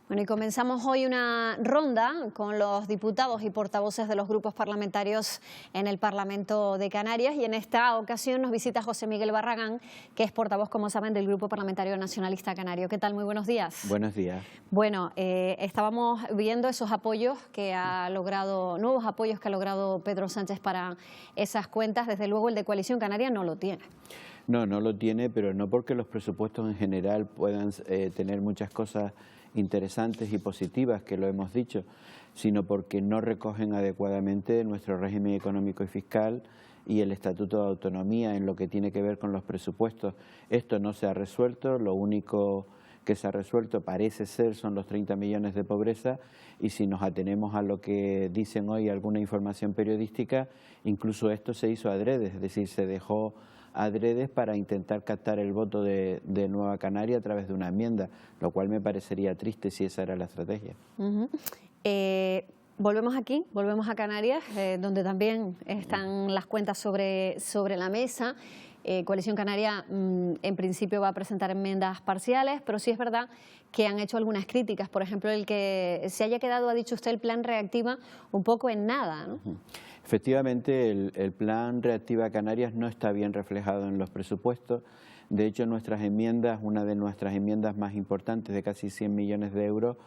Bueno, y comenzamos hoy una ronda con los diputados y portavoces de los grupos parlamentarios en el Parlamento de Canarias, y en esta ocasión nos visita José Miguel Barragán, que es portavoz, como saben, del Grupo Parlamentario Nacionalista Canario. ¿Qué tal? Muy buenos días. Buenos días. Bueno, estábamos viendo esos apoyos que ha logrado, nuevos apoyos que ha logrado Pedro Sánchez para esas cuentas. Desde luego el de Coalición Canaria no lo tiene. No lo tiene, pero no porque los presupuestos en general puedan tener muchas cosas interesantes y positivas, que lo hemos dicho, sino porque no recogen adecuadamente nuestro régimen económico y fiscal y el Estatuto de Autonomía en lo que tiene que ver con los presupuestos. Esto no se ha resuelto, lo único que se ha resuelto parece ser son los 30 millones de pobreza, y si nos atenemos a lo que dicen hoy alguna información periodística, incluso esto se hizo adrede, es decir, se dejó adredes para intentar captar el voto de Nueva Canaria a través de una enmienda, lo cual me parecería triste si esa era la estrategia. Volvemos aquí, volvemos a Canarias, donde también están las cuentas sobre la mesa. Coalición Canaria en principio va a presentar enmiendas parciales, pero sí es verdad que han hecho algunas críticas. Por ejemplo, el que se haya quedado, ha dicho usted, el plan Reactiva un poco en nada, ¿no? Efectivamente, el plan Reactiva Canarias no está bien reflejado en los presupuestos. De hecho, nuestras enmiendas, una de nuestras enmiendas más importantes, de casi 100 millones de euros,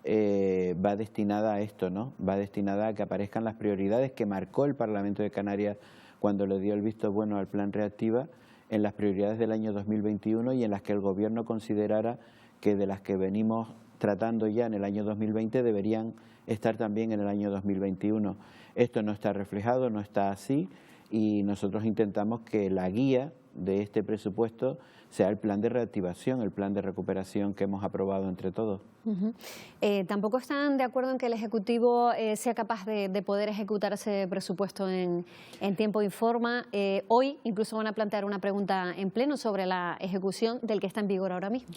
va destinada a esto, ¿no? Va destinada a que aparezcan las prioridades que marcó el Parlamento de Canarias cuando le dio el visto bueno al plan Reactiva, en las prioridades del año 2021, y en las que el Gobierno considerara que de las que venimos tratando ya en el año 2020 deberían estar también en el año 2021. Esto no está reflejado, no está así, y nosotros intentamos que la guía de este presupuesto sea el plan de reactivación, el plan de recuperación que hemos aprobado entre todos. ¿Tampoco están de acuerdo en que el Ejecutivo sea capaz de poder ejecutar ese presupuesto en tiempo y forma? Hoy incluso van a plantear una pregunta en pleno sobre la ejecución del que está en vigor ahora mismo.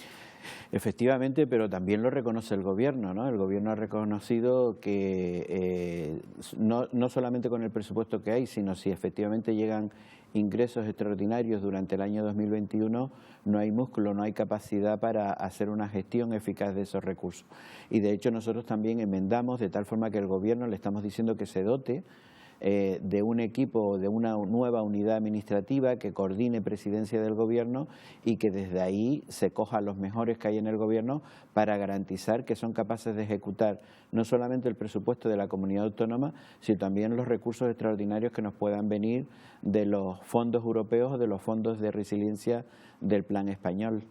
Efectivamente, pero también lo reconoce el Gobierno, ¿no? El Gobierno ha reconocido que no solamente con el presupuesto que hay, sino si efectivamente llegan ingresos extraordinarios durante el año 2021, no hay músculo, no hay capacidad para hacer una gestión eficaz de esos recursos. Y de hecho nosotros también enmendamos de tal forma que el Gobierno le estamos diciendo que se dote de un equipo, de una nueva unidad administrativa que coordine presidencia del Gobierno, y que desde ahí se coja a los mejores que hay en el Gobierno para garantizar que son capaces de ejecutar no solamente el presupuesto de la comunidad autónoma, sino también los recursos extraordinarios que nos puedan venir de los fondos europeos o de los fondos de resiliencia del plan español.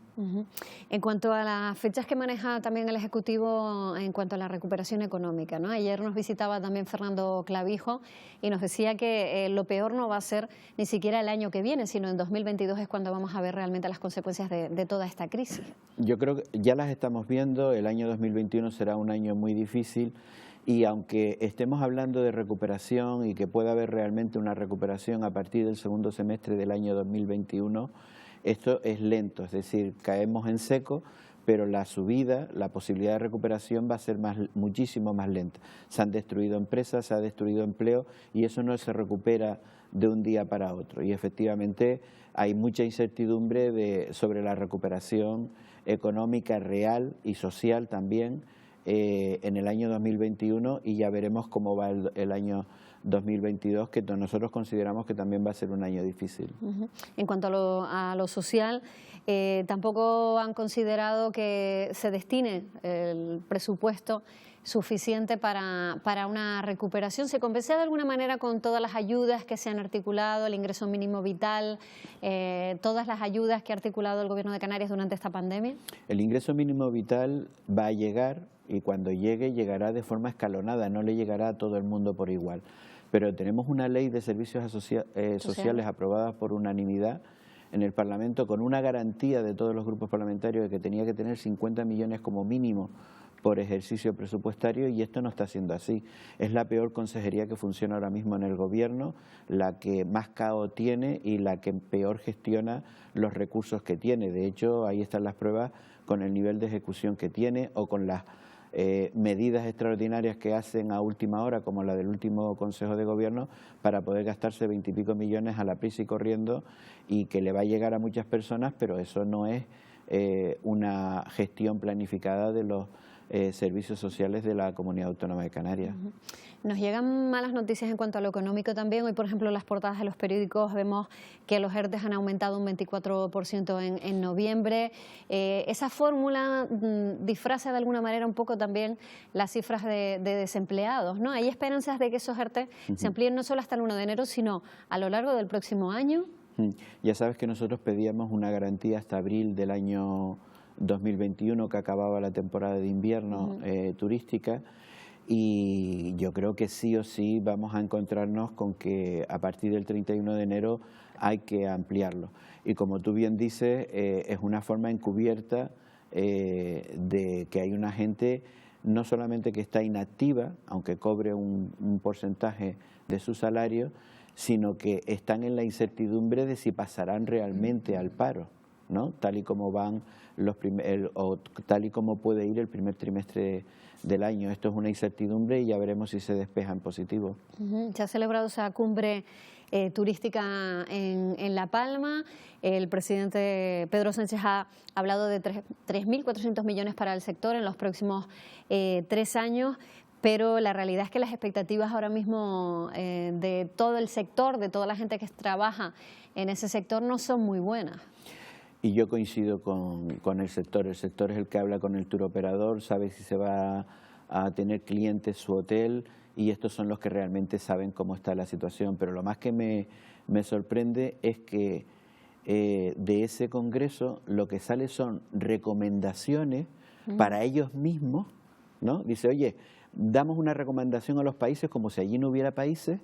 En cuanto a las fechas que maneja también el Ejecutivo en cuanto a la recuperación económica, ¿no? Ayer nos visitaba también Fernando Clavijo y nos decía que lo peor no va a ser ni siquiera el año que viene, sino en 2022 es cuando vamos a ver realmente las consecuencias de toda esta crisis. Yo creo que ya las estamos viendo. El año 2021 será un año muy difícil, y aunque estemos hablando de recuperación y que pueda haber realmente una recuperación a partir del segundo semestre del año 2021, esto es lento, es decir, caemos en seco, pero la subida, la posibilidad de recuperación va a ser muchísimo más lenta. Se han destruido empresas, se ha destruido empleo, y eso no se recupera de un día para otro. Y efectivamente hay mucha incertidumbre sobre la recuperación económica real y social también en el año 2021, y ya veremos cómo va el año 2022, que nosotros consideramos que también va a ser un año difícil. En cuanto a lo social, tampoco han considerado que se destine el presupuesto suficiente para una recuperación. ¿Se compensa de alguna manera con todas las ayudas que se han articulado, el ingreso mínimo vital, todas las ayudas que ha articulado el Gobierno de Canarias durante esta pandemia? El ingreso mínimo vital va a llegar, y cuando llegue llegará de forma escalonada, no le llegará a todo el mundo por igual. Pero tenemos una ley de servicios sociales aprobada por unanimidad en el Parlamento, con una garantía de todos los grupos parlamentarios de que tenía que tener 50 millones como mínimo por ejercicio presupuestario, y esto no está siendo así. Es la peor consejería que funciona ahora mismo en el Gobierno, la que más caos tiene y la que peor gestiona los recursos que tiene. De hecho, ahí están las pruebas con el nivel de ejecución que tiene, o con las medidas extraordinarias que hacen a última hora, como la del último Consejo de Gobierno, para poder gastarse 20 y pico millones a la prisa y corriendo, y que le va a llegar a muchas personas, pero eso no es una gestión planificada de los servicios sociales de la Comunidad Autónoma de Canarias. Nos llegan malas noticias en cuanto a lo económico también. Hoy, por ejemplo, en las portadas de los periódicos vemos que los ERTE han aumentado un 24% en noviembre. Esa fórmula disfraza de alguna manera un poco también las cifras de desempleados, ¿no? ¿Hay esperanzas de que esos ERTE se amplíen no solo hasta el 1 de enero, sino a lo largo del próximo año? Ya sabes que nosotros pedíamos una garantía hasta abril del año 2021, que acababa la temporada de invierno turística, y yo creo que sí o sí vamos a encontrarnos con que a partir del 31 de enero hay que ampliarlo. Y como tú bien dices, es una forma encubierta de que hay una gente no solamente que está inactiva, aunque cobre un porcentaje de su salario, sino que están en la incertidumbre de si pasarán realmente al paro, ¿no? Tal y como van o tal y como puede ir el primer trimestre del año. Esto es una incertidumbre y ya veremos si se despeja en positivo. Se ha celebrado esa cumbre turística en La Palma. El presidente Pedro Sánchez ha hablado de 3.400 millones para el sector en los próximos 3 años. Pero la realidad es que las expectativas ahora mismo de todo el sector, de toda la gente que trabaja en ese sector, no son muy buenas. Y yo coincido con el sector. El sector es el que habla con el tour operador, sabe si se va a tener clientes su hotel, y estos son los que realmente saben cómo está la situación. Pero lo más que me sorprende es que de ese congreso lo que sale son recomendaciones para ellos mismos, ¿no? Dice, oye, damos una recomendación a los países como si allí no hubiera países,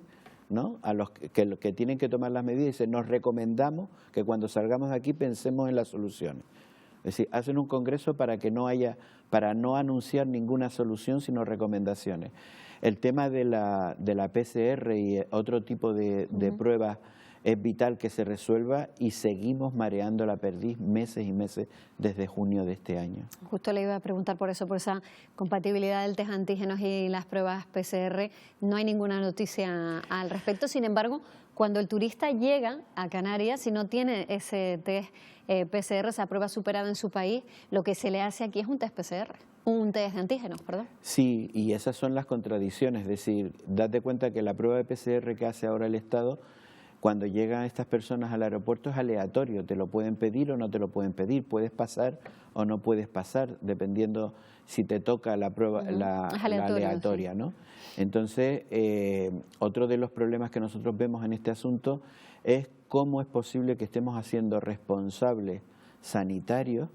¿no? A los que tienen que tomar las medidas. Dice, nos recomendamos que cuando salgamos de aquí pensemos en las soluciones. Es decir, hacen un congreso para no anunciar ninguna solución, sino recomendaciones. El tema de la PCR y otro tipo de pruebas es vital que se resuelva, y seguimos mareando la perdiz meses y meses desde junio de este año. Justo le iba a preguntar por eso, por esa compatibilidad del test antígenos y las pruebas PCR. No hay ninguna noticia al respecto. Sin embargo, cuando el turista llega a Canarias, si no tiene ese test PCR, esa prueba superada en su país, lo que se le hace aquí es un test PCR, un test de antígenos, perdón. Sí, y esas son las contradicciones. Es decir, date cuenta que la prueba de PCR que hace ahora el Estado, cuando llegan estas personas al aeropuerto, es aleatorio, te lo pueden pedir o no te lo pueden pedir, puedes pasar o no puedes pasar, dependiendo si te toca la prueba, la aleatoria, sí, ¿no? Entonces, otro de los problemas que nosotros vemos en este asunto es cómo es posible que estemos haciendo responsables sanitarios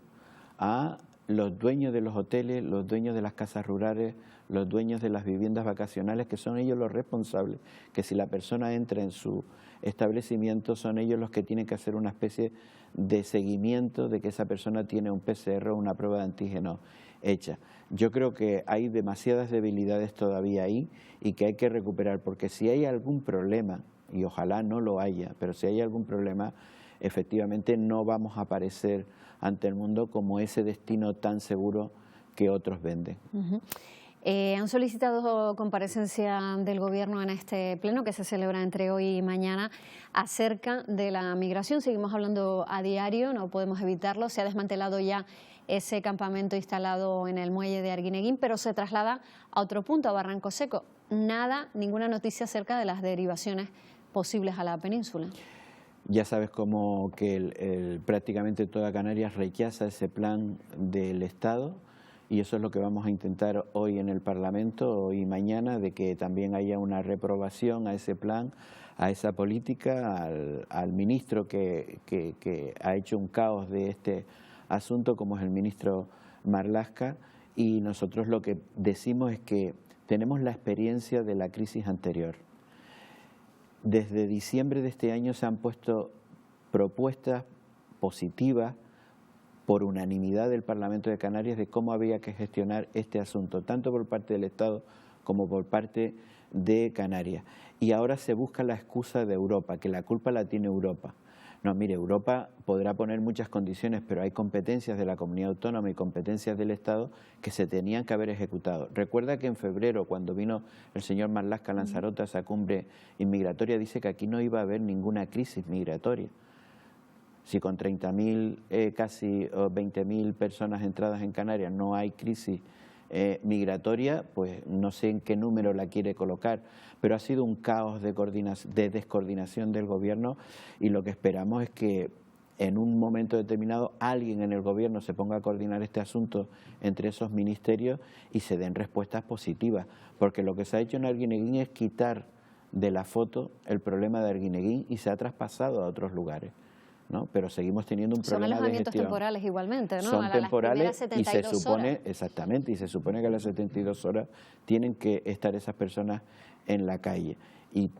a los dueños de los hoteles, los dueños de las casas rurales, los dueños de las viviendas vacacionales, que son ellos los responsables, que si la persona entra en su establecimiento, son ellos los que tienen que hacer una especie de seguimiento de que esa persona tiene un PCR o una prueba de antígeno hecha. Yo creo que hay demasiadas debilidades todavía ahí y que hay que recuperar, porque si hay algún problema, y ojalá no lo haya, pero si hay algún problema, efectivamente no vamos a aparecer ante el mundo como ese destino tan seguro que otros venden. Han solicitado comparecencia del Gobierno en este pleno que se celebra entre hoy y mañana acerca de la migración. Seguimos hablando a diario, no podemos evitarlo. Se ha desmantelado ya ese campamento instalado en el muelle de Arguineguín, pero se traslada a otro punto, a Barranco Seco. Ninguna noticia acerca de las derivaciones posibles a la península. Ya sabes como que prácticamente toda Canarias rechaza ese plan del Estado, y eso es lo que vamos a intentar hoy en el Parlamento, hoy y mañana, de que también haya una reprobación a ese plan, a esa política, al ministro que ha hecho un caos de este asunto, como es el ministro Marlaska. Y nosotros lo que decimos es que tenemos la experiencia de la crisis anterior. Desde diciembre de este año se han puesto propuestas positivas por unanimidad del Parlamento de Canarias de cómo había que gestionar este asunto, tanto por parte del Estado como por parte de Canarias. Y ahora se busca la excusa de Europa, que la culpa la tiene Europa. No, mire, Europa podrá poner muchas condiciones, pero hay competencias de la comunidad autónoma y competencias del Estado que se tenían que haber ejecutado. Recuerda que en febrero, cuando vino el señor Marlaska a Lanzarote a esa cumbre inmigratoria, dice que aquí no iba a haber ninguna crisis migratoria. Si con 30.000, casi 20.000 personas entradas en Canarias no hay crisis migratoria, pues no sé en qué número la quiere colocar, pero ha sido un caos de descoordinación del gobierno, y lo que esperamos es que en un momento determinado alguien en el gobierno se ponga a coordinar este asunto entre esos ministerios y se den respuestas positivas, porque lo que se ha hecho en Arguineguín es quitar de la foto el problema de Arguineguín y se ha traspasado a otros lugares, ¿no? Pero seguimos teniendo un problema de gestión. Son alojamientos temporales igualmente, ¿no? Son temporales y se supone, horas. exactamente, y se supone que a las 72 horas tienen que estar esas personas en la calle. Y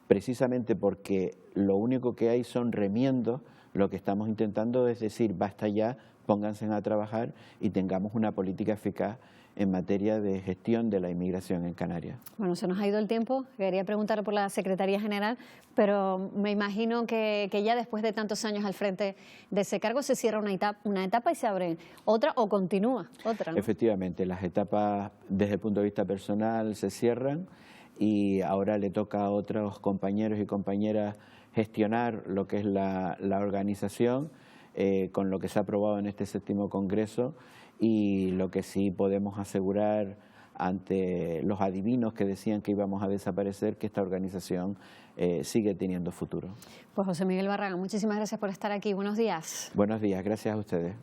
precisamente porque lo único que hay son remiendos, lo que estamos intentando es decir, basta ya, pónganse a trabajar y tengamos una política eficaz en materia de gestión de la inmigración en Canarias. Bueno, se nos ha ido el tiempo. Quería preguntar por la Secretaría General, pero me imagino que ya después de tantos años al frente de ese cargo se cierra una etapa y se abre otra, o continúa otra, ¿no? Efectivamente, las etapas desde el punto de vista personal se cierran y ahora le toca a otros compañeros y compañeras gestionar lo que es la organización con lo que se ha aprobado en este 7º Congreso, y lo que sí podemos asegurar ante los adivinos que decían que íbamos a desaparecer, que esta organización sigue teniendo futuro. Pues José Miguel Barragán, muchísimas gracias por estar aquí. Buenos días. Buenos días, gracias a ustedes.